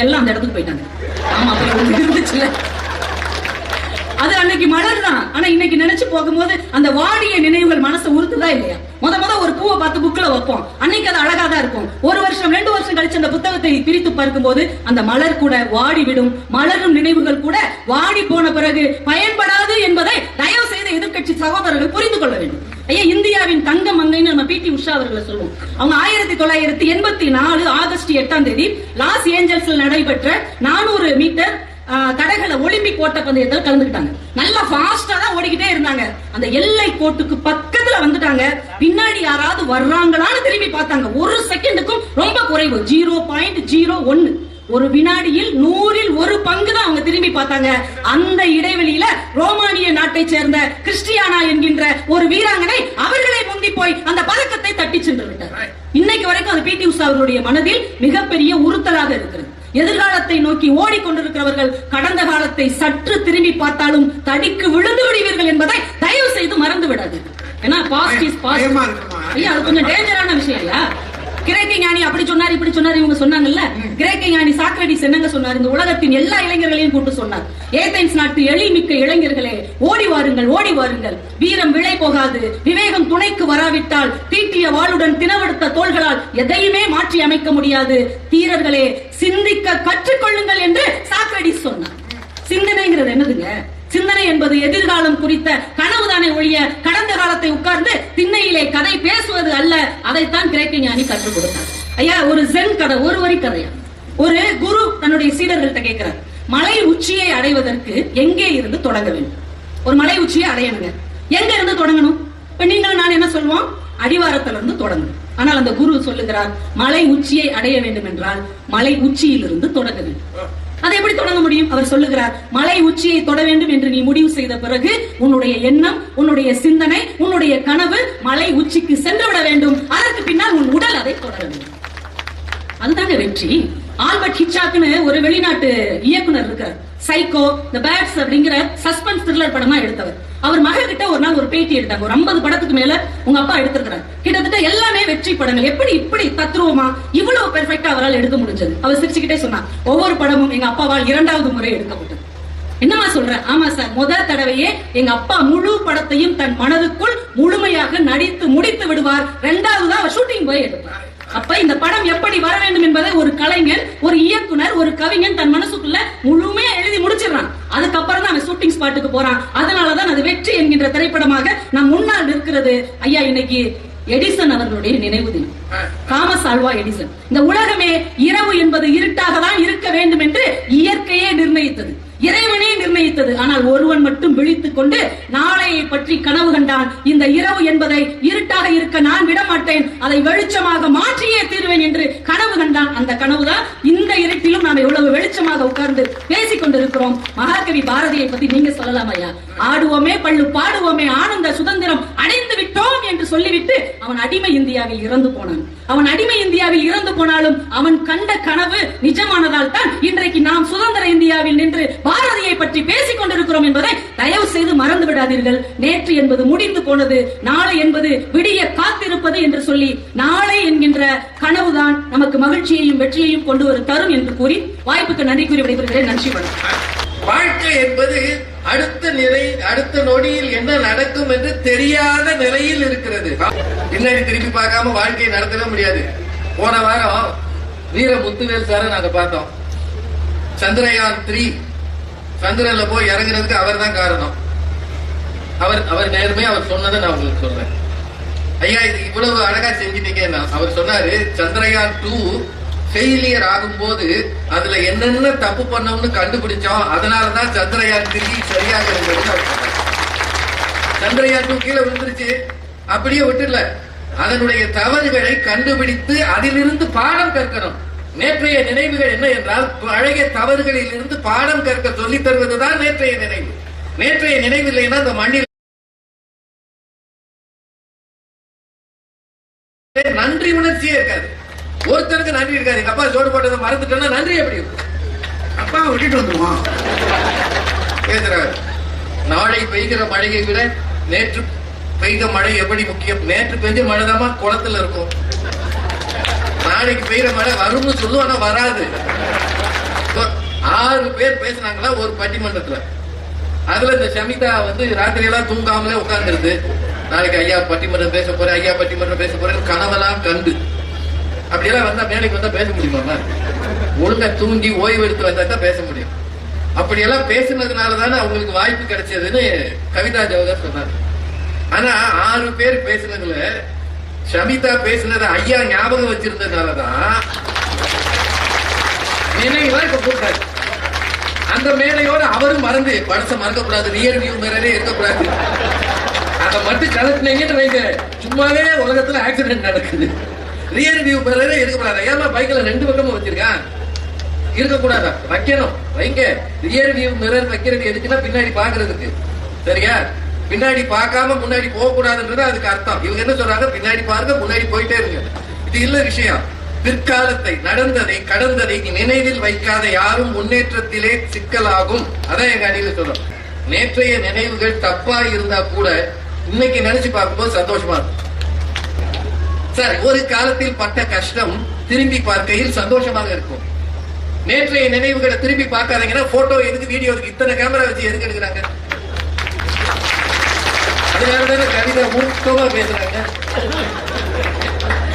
எல்லாம் அந்த இடத்துக்கு போயிட்டாங்க. ஆமா, அப்படி இருந்துச்சுல, அது அன்னைக்கு மலர் தான். ஆனா இன்னைக்கு நினைச்சு போகும்போது அந்த வாடிய நினைவுகள் மனசை உறுத்துதா இல்லையா? முத ஒரு பூவை பார்த்து புக்ல வைப்போம், அன்னைக்கு அது அழகா தான் இருக்கும். 1 வருஷம் 2 வருஷம் கழிச்சு அந்த புத்தகத்தை பிரித்து பார்க்கும் போது அந்த மலர் கூட வாடி விடும். மலரும் நினைவுகள் கூட வாடி போன பிறகு பயன்படாது என்பதை தயவு செய்து எதிர்க்கட்சி சகோதரர்கள் புரிந்து கொள்ள வேண்டும். ஐயா, இந்தியாவின் தங்க மங்கைன்னு நம்ம பிடி உஷா அவர்களை சொல்லுவோம். அவங்க 1984 ஆகஸ்ட் 8 லாஸ் ஏஞ்சல்ஸ்ல நடைபெற்ற 400 மீட்டர் தடகள ஒலிம்பிக் ஓட்ட பந்தயத்தில் கலந்துக்கிட்டாங்க. நல்லா ஃபாஸ்டா தான் ஓடிக்கிட்டே இருந்தாங்க. அந்த எல்லை கோட்டுக்கு பக்கத்துல வந்துட்டாங்க. பின்னாடி யாராவது வர்றாங்களான்னு திரும்பி பார்த்தாங்க. ஒரு செகண்டுக்கும் ரொம்ப குறைவு, 0.01. ஒரு வினாடியில் 100ல் 1 பங்கு தான் அவங்க திரும்பி பார்த்தாங்க. அந்த இடைவெளியில ரோமானிய நாட்டை சேர்ந்த கிறிஸ்டியானா என்கின்ற ஒரு வீராங்கனை அவர்களை முந்தி போய் அந்த பதக்கத்தை தட்டி சென்று விட்டார். இன்னைக்கு வரைக்கும் அது பிடி உஷா அவர்களுடைய மனதில் மிகப்பெரிய உறுத்தலாக இருக்கிறது. எதிர்காலத்தை நோக்கி ஓடிக்கொண்டிருக்கிறவர்கள் கடந்த காலத்தை சற்று திரும்பி பார்த்தாலும் தடிக்கு விழுந்து விடுவீர்கள் என்பதை தயவு செய்து மறந்து விடாது. ஏன்னா பாஸ்ட் இஸ் பாஸ்ட். ஐயா, அது கொஞ்சம் டேஞ்சரான விஷயம் இல்லையா? கிரேக்க ஞானி அப்படி சொன்னார், இப்படி சொன்னார், இவங்க சொன்னாங்கல்ல. கிரேக்க ஞானி சாக்ரடிஸ் என்னங்க சொன்னார்? இந்த உலகத்தின் எல்லா இளைஞர்களையும் கூட்டு சொன்னார், ஏதென்ஸ் நாட்டு எளிமிக்க இளைஞர்களே, ஓடி வாருங்கள், ஓடி வாருங்கள். வீரம் விளை போகாது, விவேகம் துணைக்கு வராவிட்டால் தீட்டிய வாளுடன் தினவெடுத்த தோள்களால் எதையுமே மாற்றி அமைக்க முடியாது. தீரர்களே, சிந்திக்க கற்றுக்கொள்ளுங்கள் என்று சாக்ரடிஸ் சொன்னார். சிந்தனைங்கிறது என்னதுங்க? சிந்தனை என்பது எதிர்காலம் குறித்த கனவுதானே ஒழிய கடந்த காலத்தை உட்கார்ந்து திண்ணையிலே கதை பேசுவது அல்ல. அதைத்தான் கிரேக்க ஞானி கற்றுக் கொடுத்தார். ஐயா, ஒரு ஜென் கதை, ஒரு வரி கதையா. ஒரு குரு தன்னுடைய சீடர்கள்ட்ட கேட்கிறார், மலை உச்சியை அடைவதற்கு எங்கே இருந்து தொடங்க வேண்டும்? ஒரு மலை உச்சியை அடையணுங்க, எங்க இருந்து தொடங்கணும்? இப்ப நீங்களும் நான் என்ன சொல்லுவோம்? அடிவாரத்துல இருந்து தொடங்கணும். ஆனால் அந்த குரு சொல்லுகிறார், மலை உச்சியை அடைய வேண்டும் என்றால் மலை உச்சியிலிருந்து தொடங்க வேண்டும். அதை எப்படி தொடங்க முடியும்? அவர் சொல்லுகிறார், மலை உச்சியை தொட வேண்டும் என்று நீ முடிவு செய்த பிறகு உன்னுடைய எண்ணம், உன்னுடைய சிந்தனை, உன்னுடைய கனவு மலை உச்சிக்கு சென்று விட வேண்டும். அதற்கு பின்னால் உன் உடல் அதை தொடர வேண்டும். அதுதாங்க வெற்றி. ஆல்பர்ட் ஹிச்சாக்னு ஒரு வெளிநாட்டு இயக்குனர் இருக்கார். சைக்கோ, தி பேட்ஸ் அப்படிங்கிற சஸ்பென்ஸ் த்ரில்லர் படமா எடுத்தவர். அவர் மகன்கிட்ட ஒரு நாள் ஒரு பேட்டி எடுத்தாங்க. ஒரு 50 படத்துக்கு மேல உங்க அப்பா எடுத்திருக்கிறார். கிட்டத்தட்ட எல்லாமே வெற்றி படங்கள். எப்படி இப்படி தத்ரூபமா இவ்வளவு பெர்ஃபெக்ட்டா அவரால் எடுக்க முடிஞ்சது? அவர் சிரிச்சுக்கிட்டே சொன்னார், ஒவ்வொரு படமும் எங்க அப்பாவால் 2வது முறை எடுக்கப்பட்டது. என்னமா சொல்ற? ஆமா சார், முதல் தடவையே எங்க அப்பா முழு படத்தையும் தன் மனதுக்குள் முழுமையாக நடித்து முடித்து விடுவார். 2வது தான் அவர் ஷூட்டிங் போய் எடுப்பார். அப்ப இந்த படம் எப்படி வர வேண்டும் என்பதை ஒரு கலைஞர், ஒரு இயக்குனர், ஒரு கவிஞன் தன் மனசுக்குள்ள முழுமையா எழுதி முடிச்சிடறான். அதுக்கப்புறம் தான் அவன் ஷூட்டிங் ஸ்பாட்டுக்கு போறான். அதனாலதான் அது வெற்றி என்கின்ற திரைப்படமாக நம் முன்னால் இருக்கிறது. ஐயா, இன்னைக்கு எடிசன் அவர்களுடைய நினைவு தினம். Thomas Alva Edison. இந்த உலகமே இரவு என்பது இருட்டாக தான் இருக்க வேண்டும் என்று இயற்கையே நிர்ணயித்தது, இறைவனே நிர்ணயித்தது. ஆனால் ஒருவன் மட்டும் விழித்துக் கொண்டு நாளையை பற்றி கனவு கண்டான். இந்த இரவு என்பதை இருட்டாக இருக்க நான் விட மாட்டேன், அதை வெளிச்சமாக மாற்றியே தீர்வேன் என்று கனவு கண்டான். அந்த கனவுதான் இந்த இருட்டிலும் நாம் எவ்வளவு வெளிச்சமாக உட்கார்ந்து பேசிக் கொண்டிருக்கிறோம். மகாகவி பாரதியை பத்தி நீங்க சொல்லலாம் ஐயா. ஆடுவோமே பள்ளு பாடுவோமே ஆனந்த சுதந்திரம் அடைந்து விட்டோம் என்று சொல்லிவிட்டு அவன் அடிமை இந்தியாவில் இறந்து போனான். அவன் அடிமை இந்தியாவில் இறந்து போனாலும் அவன் கண்ட கனவு நிஜமானதால் தான் இன்றைக்கு நாம் சுதந்திர இந்தியாவில் நின்று பாரதியை பற்றி பேசிக் கொண்டிருக்கிறோம் என்பதை தயவு செய்து மறந்து விடாதீர்கள். நேற்று என்பது முடிந்து போனது, நாளை என்பது விடிய காத்திருப்பது என்று சொல்லி நாளை என்கின்ற கனவுதான் நமக்கு மகிழ்ச்சியையும் வெற்றியையும் கொண்டு வரும் தரும் என்று கூறி வாய்ப்புக்கு நன்றி கூறி விடைபெறுகிறேன். நன்றி. வாழ்க்கை என்பது அடுத்த நொடியில் என்ன நடக்கும் என்று தெரியாத நிலையில் இருக்கிறது. பின்னாடி திருப்பி பார்க்காம வாழ்க்கையை நடத்தவே முடியாது. போன வாரம் வீர முத்துவேல் சார நாங்க பார்த்தோம். சந்திரயான் 3 சந்திரன்ல போய் இறங்குறதுக்கு அவர் தான் காரணம். அவர் நேர்மையா அவர் சொன்னதை நான் உங்களுக்கு சொல்றேன். ஐயா, இது இவ்வளவு அழகா செஞ்சிட்டீங்கன்னா அவர் சொன்னாரு, சந்திரயான் 2 ஃபெயிலியர் ஆகும் போது அதுல என்னென்ன தப்பு பண்ணோம்னு கண்டுபிடிச்சோம், அதனாலதான் சந்திரயான் 3 சரியாக இருந்தது. சந்திரயான் 2 கீழே விழுந்துருச்சு, அப்படியே விட்டுல அதனுடைய தவறுகளை கண்டுபிடித்து அதிலிருந்து பாடம் கற்கணும். நேற்றைய நினைவுகள் என்ன என்றால் பழைய தவறுகளில் இருந்து பாடம் கற்க சொல்லித் தருவதுதான் நேற்றைய நினைவு. நேற்றைய நினைவு இல்லைன்னா அந்த மண்ணில் நன்றி உணர்ச்சியே இருக்காது. ஒருத்தருக்கு நன்றி இருக்காது. எங்க அப்பா சோறு போட்டதை மறந்துட்டோம்னா நன்றி எப்படி இருக்கும்? அப்பா விட்டுட்டு வந்துருவான் பேசுறாரு. நாளை பெய்கிற மழையை விட நேற்று பெய்த மழை எப்படி முக்கியம்? நேற்று பெய்த மழைதாமா குளத்துல இருக்கும். நாளைக்கு பெய்கிற மழை வரும்னு சொல்லுவோம், ஆனா வராது. 6 பேர் பேசினாங்களா ஒரு பட்டிமன்றத்துல. அதுல இந்த சமிதா ராத்திரி எல்லாம் தூங்காமலே உட்கார்ந்துருது. நாளைக்கு ஐயா பட்டிமன்றம் பேச போறேன், ஐயா பட்டிமன்றம் பேச போறேன் கனவெல்லாம் கண்டு. அப்படியெல்லாம் வந்தா மேடைக்கு வந்தா பேச முடியுமா? ஒழுங்கா தூங்கி ஓய்வு எடுத்து வந்தா தான் பேச முடியும். அப்படியெல்லாம் பேசுனதுனாலதானே அவங்களுக்கு வாய்ப்பு கிடைச்சதுன்னு கவிதா ஜவஹர் சொன்னார். ஆனா 6 பேர் பேசுனதுல ஷமிதா பேசுனது ஐயா ஞாபகம் வச்சிருந்ததுனாலதான் நினைவா இப்ப போட்டாரு. அந்த மேலையோட அவரும் மறந்து படச மறக்கக்கூடாது, ரியர் வியூ மிரரே இருக்கக்கூடாது, அதை மட்டும் கலட்டினீங்கன்னு வைங்க, சும்மாவே உலகத்துல ஆக்சிடென்ட் நடக்குது. ரியர் வியூ மிரரே இருக்கக்கூடாது. ஏமா பைக்ல 2 பக்கமும் வச்சிருக்கான், இருக்கக்கூடாதா? வைக்கணும், வைங்க. ரியர் வியூ மிரர் வைக்கிறது எதுக்குன்னா பின்னாடி பாக்குறதுக்கு, சரியா? பின்னாடி பார்க்காம முன்னாடி போக கூடாதுன்றது அதுக்கு அர்த்தம். இவங்க என்ன சொல்றாங்க, பின்னாடி பாருங்க, முன்னாடி போயிட்டே இருங்க. இது இல்ல விஷயம். பிற்காலத்தை, நடந்ததை, கடந்ததை நினைவில் வைக்காத யாரும் முன்னேற்றத்திலே சிக்கலாகும். அதான் எங்க அணியில சொல்றோம். நேற்றைய நினைவுகள் தப்பா இருந்தா கூட இன்னைக்கு நினைச்சு பார்க்கும்போது சந்தோஷமா இருக்கும். சார், ஒரு காலத்தில் பட்ட கஷ்டம் திரும்பி பார்க்கையில் சந்தோஷமாக இருக்கும். நேற்றைய நினைவுகளை திரும்பி பார்க்காதீங்கன்னா போட்டோ எதுக்கு, வீடியோ எதுக்கு, இத்தனை கேமரா வச்சு எதுக்கு எடுக்கிறாங்க? அதனாலதான கவிதா மூர்க்கமா பேசுறாங்க.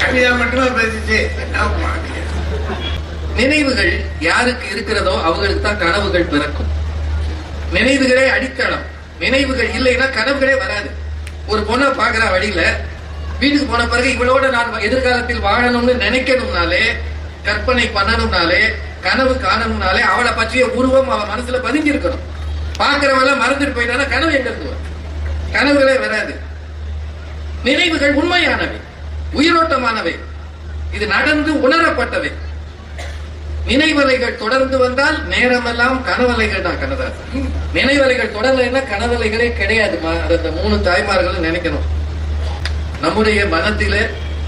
கவிதா மட்டுமா பேசிச்சு? நினைவுகள் யாருக்கு இருக்கிறதோ அவங்களுக்கு தான் கனவுகள் பிறக்கும். நினைவுகளே அடித்தளம். நினைவுகள் இல்லைன்னா கனவுகளே வராது. ஒரு பொண்ணை பாக்குற வழியில வீட்டுக்கு போன பிறகு இவளோட நான் எதிர்காலத்தில் வாழணும்னு நினைக்கணும்னாலே, கற்பனை பண்ணணும்னாலே, கனவு காணணும்னாலே அவளை பற்றிய உருவம் அவ மனசுல பதிஞ்சிருக்கணும். பாக்குறவள மறந்துட்டு போயிட்டானா கனவு எங்க இருந்து வரும்? கனவுகளே வராது. நினைவுகள் உண்மையானவை, உயிரோட்டமானவை, இது நடந்து உணரப்பட்டவை. நினைவலைகள் தொடர்ந்து வந்தால் நேரமெல்லாம் கனவலைகள் தான். கனதாசன் நினைவலைகள் தொடரலைன்னா கனவலைகளே கிடையாதுமா. அந்த 3 தாய்மார்களும் நினைக்கணும். நம்முடைய மனத்தில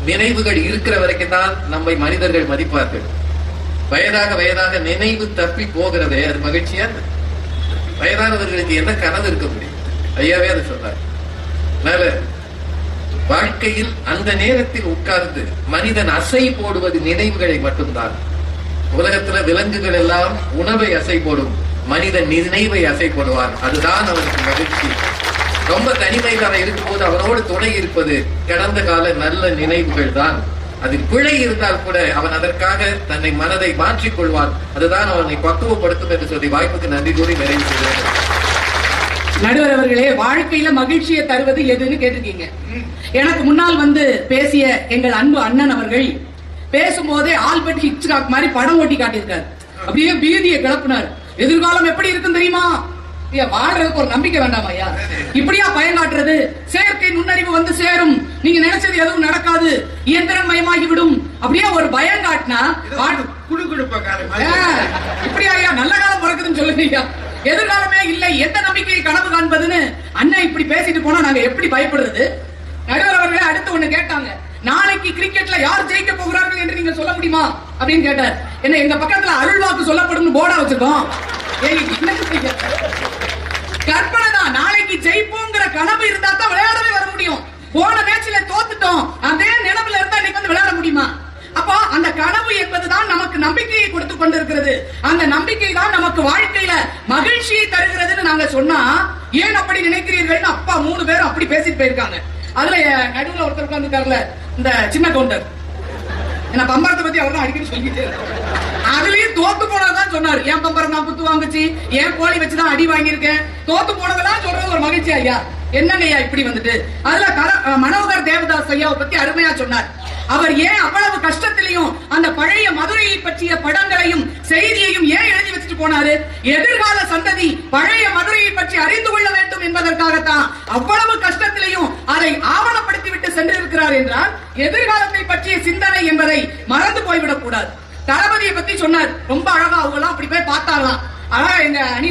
நினைவுகள் இருக்கிற வரைக்கும் தான் நம்மை மனிதர்கள் மதிப்பார்கள். வயதாக வயதாக நினைவு தப்பி போகிறதே அது மகிழ்ச்சியா? வயதானவர்களுக்கு என்ன கனவு இருக்க முடியும்? ஐயாவே அதை சொல்றாரு. அதனால வாழ்க்கையில் அந்த நேரத்தில் உட்கார்ந்து மனிதன் அசை போடுவது நினைவுகளை மட்டும்தான். உலகத்துல விலங்குகள் எல்லாம் உணவை அசை போடும், மனிதன் நினைவை அசை போடுவான். அதுதான் அவனுக்கு மகிழ்ச்சி. ரொம்ப தனிமையில் அவன் இருக்கும்போது அவனோடு துணை இருப்பது கடந்த கால நல்ல நினைவுகள் தான். அதில் பிழை இருந்தால் கூட அவன் அதற்காக தன்னை மனதை மாற்றிக் கொள்வான். அதுதான் அவனை பக்குவப்படுத்தும் என்று சொல்லி வாய்ப்புக்கு நன்றி கூறி நிறைவு செய்கிறேன். நடுவர் அவர்களே, வாழ்க்கையில மகிழ்ச்சியை தருவது எதுன்னு கேட்டிருக்கீங்க. எனக்கு முன்னால் வந்து பேசிய எங்கள் அன்பு அண்ணன் அவர்கள் பேசும்போதே ஆல்பர்ட் ஹிட்ச்காக் மாதிரி படம் ஓட்டி காட்டியிருக்காரு. அப்படியே பீதியை கிளப்பினார். எதிர்காலம் எப்படி இருக்கும் தெரியுமா? வாழ்றதுக்கு ஒரு நம்பிக்கை வேண்டாமா ஐயா? இப்படியா பயம் காட்டுறது? செயற்கை நுண்ணறிவு வந்து சேரும், நீங்க நினைச்சது எதுவும் நடக்காது, இயந்திரம் மயமாகி விடும், அப்படியே ஒரு பயம் காட்டினா இப்படியா ஐயா நல்ல காலம் பிறக்குதுன்னு சொல்லுங்க. எதிர்காலமே இல்லை, எந்த நம்பிக்கையை கனவு காண்பதுன்னு அண்ணன் இப்படி பேசிட்டு போனா நாங்க எப்படி பயப்படுறது? நடுவர் அவர்களே அடுத்து ஒண்ணு கேட்டாங்க, நாளைக்கு கிரிக்கெட்ல யார் ஜெயிக்க போகிறார்கள் என்று நீங்க சொல்ல முடியுமா அப்படின்னு கேட்டார். என்ன எங்க பக்கத்துல அருள்வாக்கு சொல்லப்படும் போர்டா வச்சிருக்கோம். கற்பனை தான். நாளைக்கு ஜெயிப்போங்கிற கனவு இருந்தா தான் விளையாடவே வர முடியும். போன மேட்ச்ல தோத்துட்டோம், அதே நினைவுல இருந்தா இன்னைக்கு வந்து விளையாட முடியுமா? அப்போ அந்த கனவு என்பதுதான் நமக்கு நம்பிக்கையை கொடுத்து கொண்டிருக்கிறது. அந்த நம்பிக்கை தான் நமக்கு வாழ்க்கையில மகிழ்ச்சியை தருகிறதுன்னு நாங்க சொன்னா ஏன் அப்படி நினைக்கிறீர்கள்? அப்பா 3 பேரும் அப்படி பேசிட்டு போயிருக்காங்க. அதுல நடுவுல ஒருத்தர் உட்கார்ந்துருக்காருல, இந்த சின்ன கவுண்டர், என்ன பம்பரத்தை பத்தி அவர் தான் அடிக்கடி சொல்லிட்டு அதுலயும் தோத்து போனதான் சொன்னாரு. என் பம்பரம் தான் புத்து வாங்குச்சு, என் கோழி வச்சுதான் அடி வாங்கியிருக்கேன், தோத்து போனதெல்லாம் சொல்றது ஒரு மகிழ்ச்சி ஐயா. என்னங்கய்யா இப்படி வந்துட்டு? அதுல மனோகர் தேவதாஸ் ஐயாவை பத்தி அருமையா சொன்னார். அவர் ஏன் அவ்வளவு கஷ்டத்திலையும் அந்த பழைய மதுரையை பற்றிய படங்களையும் செய்தியையும் ஏன் எழுதி வச்சுட்டு போனாரு? எதிர்கால சந்ததி பழைய மதுரையை பற்றி அறிந்து கொள்ள வேண்டும் என்பதற்காகத்தான் அவ்வளவு கஷ்டத்திலையும் அதை ஆவணப்படுத்தி விட்டு சென்றிருக்கிறார் என்றால் எதிர்காலத்தை பற்றிய சிந்தனை என்பதை மறந்து போய்விடக் கூடாது. தளபதியை பத்தி சொன்னார், ரொம்ப அழகா. அவங்க எல்லாம் அப்படி போய் பார்த்தாங்களாம். ஆனா எங்க அணி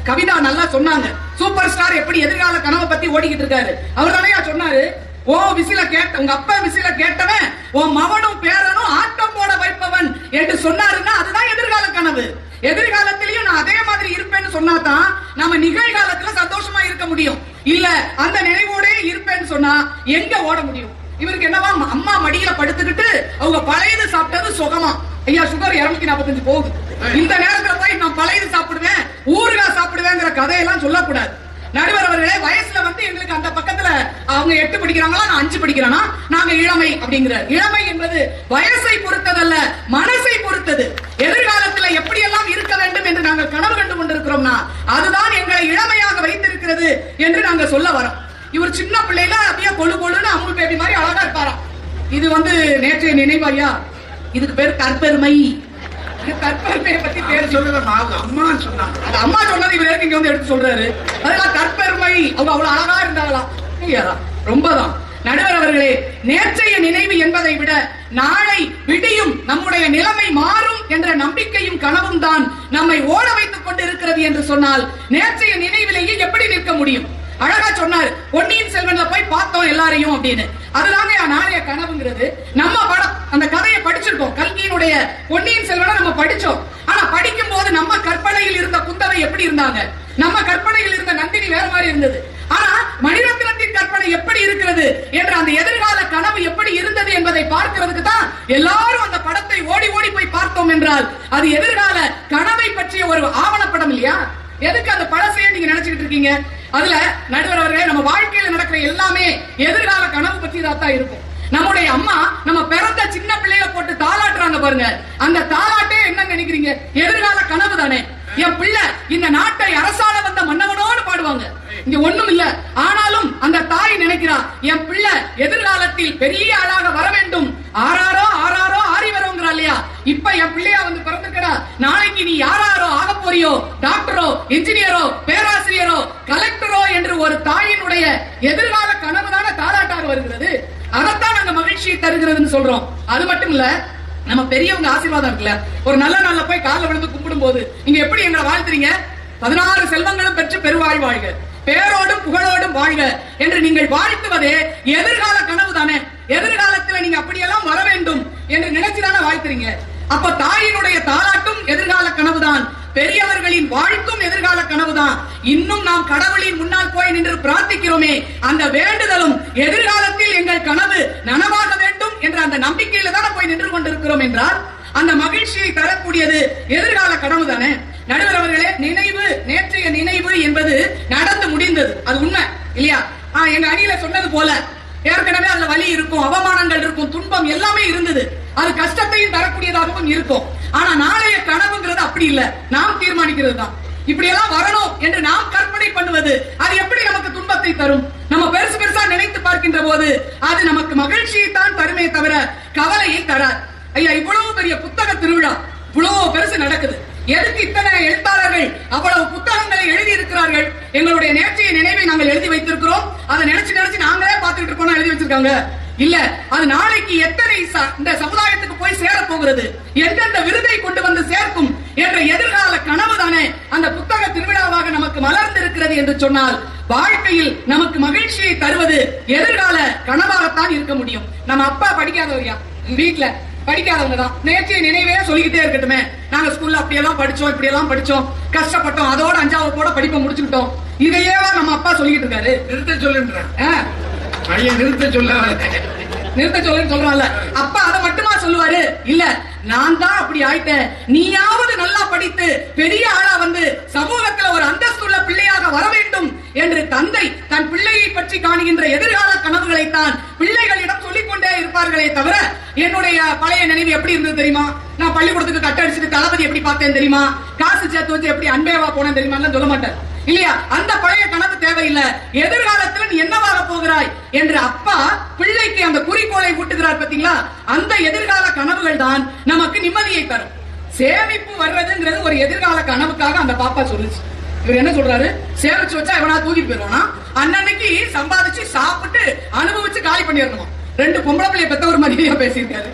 கவிதா நல்லா சொன்னாங்க, சூப்பர் ஸ்டார் எப்படி எதிர்கால கனவை பத்தி ஓடிக்கிட்டு இருக்காரு. அவர் தானே சொன்னாரு, ஓ விசில கேட்ட உங்க அப்பா விசில கேட்டவன் உன் மகனும் பேரனும் ஆட்டம் போட வைப்பவன் என்று சொன்னாருன்னா அதுதான் எதிர்கால கனவு. எதிர்காலத்திலயும் நான் அதே மாதிரி இருப்பேன்னு சொன்னாதான் நம்ம நிகழ்காலத்துல சந்தோஷமா இருக்க முடியும். இல்ல அந்த நினைவோட இருப்பேன்னு சொன்னா எங்க ஓட முடியும்? இவருக்கு என்னவா, அம்மா மடியில படுத்துக்கிட்டு அவங்க பழையது சாப்பிட்டது சுகமா. ஐயா சுகர் 245 போகுது, இந்த நேரத்துல போய் நான் பழையது சாப்பிடுவேன், ஊறுகாய் சாப்பிடுவேங்கிற கதையெல்லாம் சொல்லக்கூடாது. நடுவர் அவர்களே, வயசுல வந்து எங்களுக்கு அந்த பக்கத்துல அவங்க 8 படிக்கிறாங்களா, நான் 5 படிக்கிறேன்னா நாங்க இளமை அப்படிங்கிற. இளமை என்பது வயசை பொறுத்ததல்ல, மனசை பொறுத்தது. எதிர்காலத்துல எப்படியெல்லாம் இருக்க வேண்டும் என்று நாங்கள் கனவு கண்டு கொண்டிருக்கிறோம்னா அதுதான் எங்களை இளமையாக வைத்திருக்கிறது என்று நாங்க சொல்ல வரோம். இவர் சின்ன பிள்ளைல அப்படியே கொழு கொழுன்னு அமுல் பேபி மாதிரி அழகா இருப்பாராம். இது நேற்றைய நினைவாயா? இதுக்கு பேர் கற்பெருமை. கற்பெருமையை பத்தி பேர் சொல்லுங்க. அம்மா சொன்னாங்க, அது அம்மா சொன்னது இவர் இங்க எடுத்து சொல்றாரு. அதெல்லாம் கற்பெருமை. அவங்க அவ்வளவு அழகா இருந்தாங்களாம். ரொம்பதான். நடுவர் அவர்களே, நேற்றைய நினைவு என்பதை விட நாளை விடியும் நம்முடைய நிலைமை மாறும் என்ற நம்பிக்கையும் கனவும் தான் நம்மை ஓட வைத்துக் கொண்டிருக்கிறது என்று சொன்னால் நேற்றைய நினைவிலேயே எப்படி நிற்க முடியும்? அழகா சொன்னார், பொன்னியின் செல்வன்ல போய் பார்த்தோம் எல்லாரையும் அப்படின்னு. அதுதாங்க நாளைய கனவுங்கிறது. நம்ம படம் அந்த கதையை படிச்சிருக்கோம். கல்கியினுடைய பொன்னியின் செல்வனை நம்ம படிச்சோம். ஆனா படிக்கும் போது நம்ம கற்பனையில் இருந்த குந்தவை எப்படி இருந்தாங்க, நம்ம கற்பனையில் இருந்த நந்தினி வேற மாதிரி இருந்தது. ஆனா மணிரத்னத்தின் கற்பனை எப்படி இருக்கிறது என்ற அந்த எதிர்கால கனவு எப்படி இருந்தது என்பதை பார்க்கிறதுக்கு தான் எல்லாரும் அந்த படத்தை ஓடி ஓடி போய் பார்த்தோம் என்றால் அது எதிர்கால கனவை பற்றிய ஒரு ஆவணப்படம் இல்லையா? எதுக்கு அந்த பழசையை நீங்க நினைச்சுக்கிட்டு இருக்கீங்க? அதுல நடுவர் அவர்களே, நம்ம வாழ்க்கையில நடக்கிற எல்லாமே எதிர்கால கனவு பற்றி தான் இருக்கும். நம்முடைய அம்மா நம்ம பிறந்த சின்ன பிள்ளைய போட்டு தாளாட்டுறாங்க பாருங்க, அந்த தாளாட்டே என்ன நினைக்கிறீங்க? எதிர்கால கனவு தானே. என் பிள்ளை இந்த நாட்டை அரசாள வந்த மன்னவனோடு பாடுவாங்க. இங்க ஒண்ணும் இல்ல, ஆனாலும் அந்த தாய் நினைக்கிறா என் பிள்ளை எதிர்காலத்தில் பெரிய ஆளாக வர வேண்டும். ஆறாரோ ஆறாரோ ஆறி வரோங்கிறா இல்லையா? இப்ப என் பிள்ளையா பிறந்துக்கடா, நாளைக்கு நீ யாராரோ ஆக போறியோ, டாக்டரோ இன்ஜினியரோ பேராசிரியரோ கலெக்டரோ என்று ஒரு தாயினுடைய எதிர்கால கனவு தானே தாளாட்டாக வருகிறது. அதைத்தான் நாங்க மகிழ்ச்சியை தருகிறதுன்னு சொல்றோம். அது மட்டும் இல்ல, நம்ம பெரியவங்க ஆசீர்வாதம் இருக்குல்ல, ஒரு நல்ல நாள்ல போய் காலைல விழுந்து கும்பிடும் போது நீங்க எப்படி எங்களை வாழ்த்துறீங்க? 16 செல்வங்களும் பெற்று பெருவாழ் வாழ்க, பேரோடும் புகழோடும் வாழ்க என்று நீங்கள் வாழ்த்துவதே எதிர்கால கனவு தானே. எதிர்காலத்துல நீங்க அப்படியெல்லாம் வர வேண்டும் என்று நினைச்சுதானே வாழ்த்துறீங்க. அப்ப தாயினுடைய தாலாட்டும் எதிர்கால கனவுதான், பெரியவர்களின் வாழ்த்தும் எதிர்கால கனவுதான். இன்னும் நாம் கடவுளின் முன்னால் போய் நின்று பிரார்த்திக்கிறோமே, அந்த வேண்டுதலும் எதிர்காலத்தில் எங்கள் கனவு நனவாக வேண்டும் என்ற அந்த நம்பிக்கையில தானே போய் நின்று கொண்டிருக்கிறோம் என்றால் அந்த மகிழ்ச்சியை தரக்கூடியது எதிர்கால கனவு தானே. நடுவர் அவர்களே, நினைவு, நேற்றைய நினைவு என்பது நடந்து முடிந்தது, அது உண்மை இல்லையா? எங்க அணியில சொன்னது போல ஏற்கனவே அதுல வலி இருக்கும், அவமானங்கள் இருக்கும், துன்பம் எல்லாமே இருந்தது. அது கஷ்டத்தையும் தரக்கூடியதாகவும் இருக்கும். ஆனா நாளைய கனவுங்கிறது அப்படி இல்ல, நாம் தீர்மானிக்கிறது தான். இப்படி எல்லாம் வரணும் என்று நாம் கற்பனை பண்ணுவது அது எப்படி நமக்கு துன்பத்தை தரும்? நம்ம பெருசு பெருசா நினைத்து பார்க்கின்ற போது அது நமக்கு மகிழ்ச்சியை தான் தருமே தவிர கவலையை தராது. ஐயா, இவ்வளவு பெரிய புத்தக திருவிழா, இவ்வளவு பெருசு நடக்குது, எதுக்கு இத்தனை எழுத்தாளர்கள் அவ்வளவு புத்தகங்களை எழுதி இருக்கிறார்கள்? எங்களுடைய நேற்றைய நினைவை நாங்கள் எழுதி வைத்திருக்கிறோம். அதை நினைச்சு நினைச்சு நாங்களே பார்த்துட்டு இருக்கோம். எழுதி வச்சிருக்காங்க இல்ல, அது நாளைக்கு எத்தனை இந்த சமுதாயத்துக்கு போய் சேர போகிறது, எந்தெந்த விருதை கொண்டு வந்து சேர்க்கும் என்ற எதிர்கால கனவு தானே அந்த புத்தக திருவிழாவாக நமக்கு மலர்ந்து இருக்கிறது என்று சொன்னால் வாழ்க்கையில் நமக்கு மகிழ்ச்சியை தருவது எதிர்கால கனவாகத்தான் இருக்க முடியும். நம்ம அப்பா படிக்காதவரையா, வீட்டுல படிக்காதவங்க தான் நேற்றைய நினைவே சொல்லிக்கிட்டே இருக்கட்டுமே, நாங்க ஸ்கூல்ல அப்படியெல்லாம் படிச்சோம், இப்படி எல்லாம் படிச்சோம், கஷ்டப்பட்டோம், அதோட 5வது போட படிப்பை முடிச்சுக்கிட்டோம், இதையேவா நம்ம அப்பா சொல்லிக்கிட்டு இருக்காரு? நிறுத்த சொல்லுன்ற நிறுத்த சொல்லுன்னு சொல்றான்ல, அப்பா அதை மட்டுமா சொல்லுவாரு? இல்ல, நான் தான் அப்படி ஆயிட்டேன், நீயாவது நல்லா படித்து பெரிய ஆளா வந்து சமூகத்துல ஒரு அந்தஸ்துள்ள பிள்ளையாக வர வேண்டும் என்று தந்தை தன் பிள்ளையை பற்றி காணுகின்ற எதிர்கால கனவுகளை தான் பிள்ளைகளிடம் சொல்லிக் கொண்டே இருப்பார்களே தவிர, என்னுடைய பழைய நினைவு எப்படி இருந்தது தெரியுமா, நான் பள்ளிக்கூடத்துக்கு கட்டடிச்சுட்டு தளபதி எப்படி பார்த்தேன் தெரியுமா, காசு சேர்த்து வச்சு எப்படி அன்பேவா போனேன் தெரியுமா சொல்ல மாட்டேன் இல்லையா? அந்த பழைய கனவு தேவையில்லை. எதிர்காலத்தில் நீ என்னவாக போகிறாய் என்று அப்பா பிள்ளைக்கு அந்த குறிக்கோளை ஊட்டுகிறார் பாத்தீங்களா? அந்த எதிர்கால கனவுகள் தான் நமக்கு நிம்மதியை தரும். சேமிப்பு வர்றதுங்கிறது ஒரு எதிர்கால கனவுக்காக அந்த பாப்பா சொல்லுச்சு. இவர் என்ன சொல்றாரு? சேமிச்சு வச்சா எவனா தூக்கிட்டு போயிருவானா, அன்னன்னைக்கு சம்பாதிச்சு சாப்பிட்டு அனுபவிச்சு காலி பண்ணிடணுமா? 2 பொம்பளை பிள்ளைய பெத்த ஒரு மதியா பேசியிருக்காரு.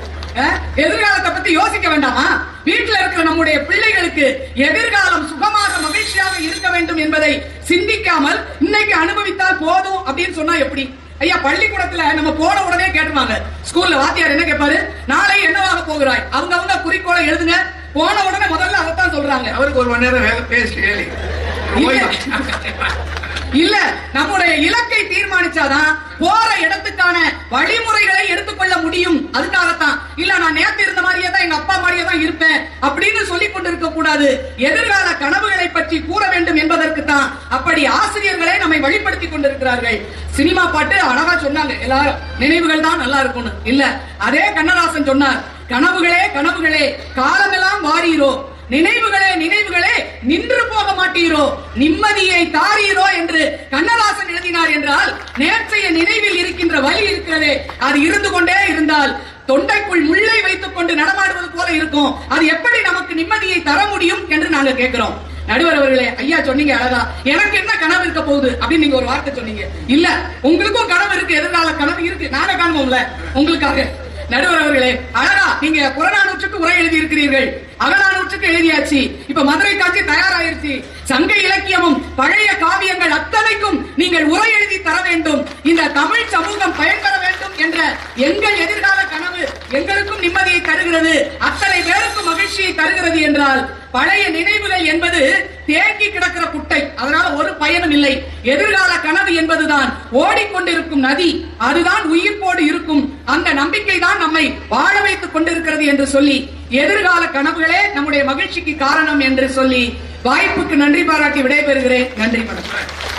எதிர்காலத்தை பத்தி யோசிக்க வேண்டாமா? வீட்டில் இருக்கிற நம்முடைய பிள்ளைகளுக்கு எதிர்காலம் சுகமாக மகிழ்ச்சியாக இருக்க வேண்டும் என்பதை சிந்திக்காமல் இன்னைக்கு அனுபவித்தால் போதும் அப்படின்னு சொன்னா எப்படி? ஐயா, பள்ளிக்கூடத்துல நம்ம போன உடனே கேட்டுவாங்க, ஸ்கூல்ல வாத்தியார் என்ன கேட்பாரு? நாளை என்னவாக போகிறாய்? அவங்க குறிக்கோளை எழுதுங்க. போன உடனே முதல்ல அதைத்தான் சொல்றாங்க. அவருக்கு 1 மணி நேரம் வேலை பேசி இல்ல, நம்முடைய இலக்கை தீர்மானிச்சாதான் போற இடத்துக்கான வழிமுறைகளை எடுத்துக்கொள்ள முடியும். அதுக்காகத்தான். இல்ல, நான் நேத்து இருந்த மாதிரியே தான் எங்க அப்பா மாதிரியே தான் இருப்பேன் அப்படின்னு சொல்லிக் கொண்டிருக்க கூடாது. எதிர்கால கனவுகளை பற்றி கூற வேண்டும் என்பதற்கு தான் அப்படி ஆசிரியர்களே நம்மை வழிபடுத்திக் கொண்டிருக்கிறார்கள். சினிமா பாட்டு அழகா சொன்னாங்க, எல்லாரும் நினைவுகள் தான் நல்லா இருக்கும்னு. இல்ல, அதே கண்ணதாசன் சொன்னார், கனவுகளே கனவுகளே காலமெல்லாம் வாரீரோ, நினைவுகளே நினைவுகளே நின்று போக மாட்டீரோ, நிம்மதியை தாரீரோ என்று கண்ணதாசன் எழுதினார் என்றால், நேற்றைய நினைவில் இருக்கின்ற வலி இருக்கிறதே, அது இருந்து கொண்டே இருந்தால் தொண்டைக்குள் முள்ளை வைத்துக் கொண்டு நடமாடுவது போல இருக்கும். அது எப்படி நமக்கு நிம்மதியை தர முடியும் என்று நாங்க கேட்கிறோம். நடுவர் அவர்களே, ஐயா சொன்னீங்க அழகா, எனக்கு என்ன கனவு இருக்க போகுது அப்படின்னு நீங்க ஒரு வார்த்தை சொன்னீங்க. இல்ல, உங்களுக்கும் கனவு இருக்கு, எதிர்கால கனவு இருக்கு, நாங்க காண்போம்ல உங்களுக்காக. நடுவர் அவர்களே, அழகா நீங்க புறநானூற்றுக்கு உரை எழுதி இருக்கிறீர்கள், அகநானூற்றுக்கு எழுதியாச்சு, இப்ப மதுரை காட்சி தயாராயிருச்சு. சங்க இலக்கியமும் பழைய காவியங்கள் அத்தனைக்கும் நீங்கள் உரை எழுதி தர வேண்டும். இந்த தமிழ் சமூகம் பயன்பெற வேண்டும் என்ற எங்கள் எதிர்கால கனவு எங்களுக்கும் நிம்மதியை தருகிறது, அத்தனை பேருக்கும் மகிழ்ச்சியை தருகிறது என்றால், பழைய நினைவுகள் என்பது தேங்கி கிடக்கிற குட்டை, அதனால ஒரு பயனும் இல்லை. எதிர்கால கனவு என்பதுதான் ஓடிக்கொண்டிருக்கும் நதி, அதுதான் உயிர்ப்போடு இருக்கும். அந்த நம்பிக்கை தான் நம்மை வாழ வைத்துக் கொண்டிருக்கிறது என்று சொல்லி, எதிர்கால கனவுகளே நம்முடைய மகிழ்ச்சிக்கு காரணம் என்று சொல்லி, வாய்ப்புக்கு நன்றி பாராட்டி விடைபெறுகிறேன். நன்றி வணக்கம்.